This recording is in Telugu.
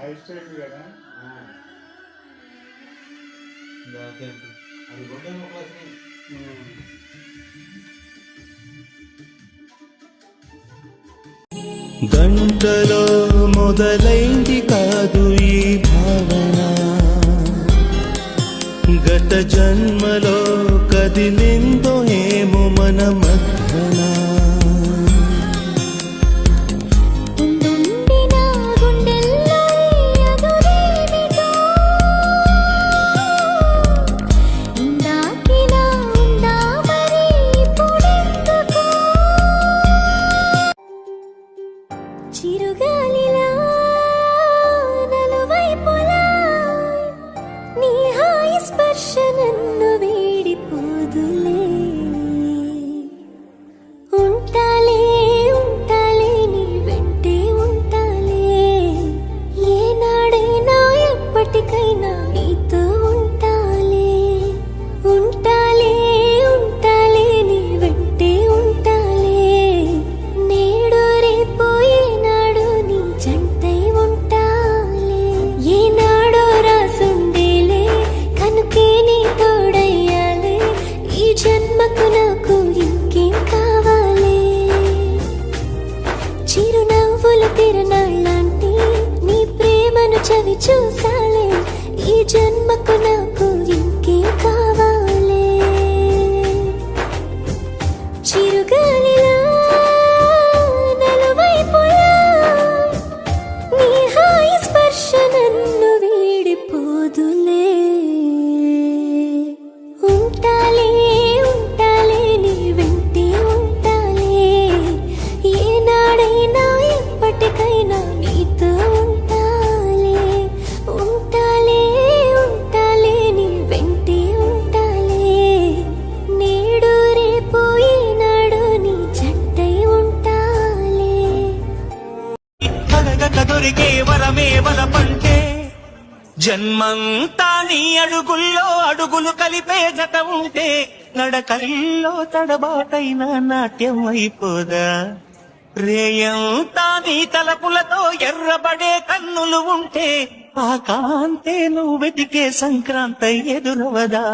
ఐస్టైల్ కదా అది గుండె గంటలో మొదలైంది కాదు ఈ భావన, గత జన్మలో కదిలిందో ఏమో మన మధ్యన. చిరుగాలిలా నలువైపులా నీ హాయి స్పర్శ నన్ను వీడిపోదులే. ఉంటాలే ఉంటాలే నీ వెంటే ఉంటాలే, ఏనాడైనా ఎప్పటికైనా నీతో ఉంటాలే. ఉంటాలే ఉంటాలే నీ వెంటే ఉంటాలే, నేడు రేపు జన్మకు నాకు ఇంకేం కావాలి. చిరునవ్వుల తిరునాళ్ళంటే నీ ప్రేమను చవి చూసాలే, ఈ జన్మకు నాకు ఇంకేం కావాలి. చిరుగాలిలా నలువైపులా నీ హాయి స్పర్శ నన్ను వీడిపోదులే. ఉంటాలే ఉంటాలే నీ వెంటే ఉంటాలే, ఏనాడైనా ఎప్పటికైనా నీతో ఉంటాలే. ఉంటాలే ఉంటాలే నీ వెంటే ఉంటాలే, నేడు రేపు ఈనాడు నీ జంటై ఉంటాలే. దొరికే వరమే వరపంటే, జన్మంతా నీ అడుగుల్లో అడుగులు కలిపే జత ఉంటే, నడకల్లో తడబాటైన నాట్యం అయిపోదా. రేయంతా నీ తలపులతో ఎర్రబడే కన్నులు ఉంటే, ఆ కాంతే నువ్వు వెతికే సంక్రాంతి ఎదురవదా.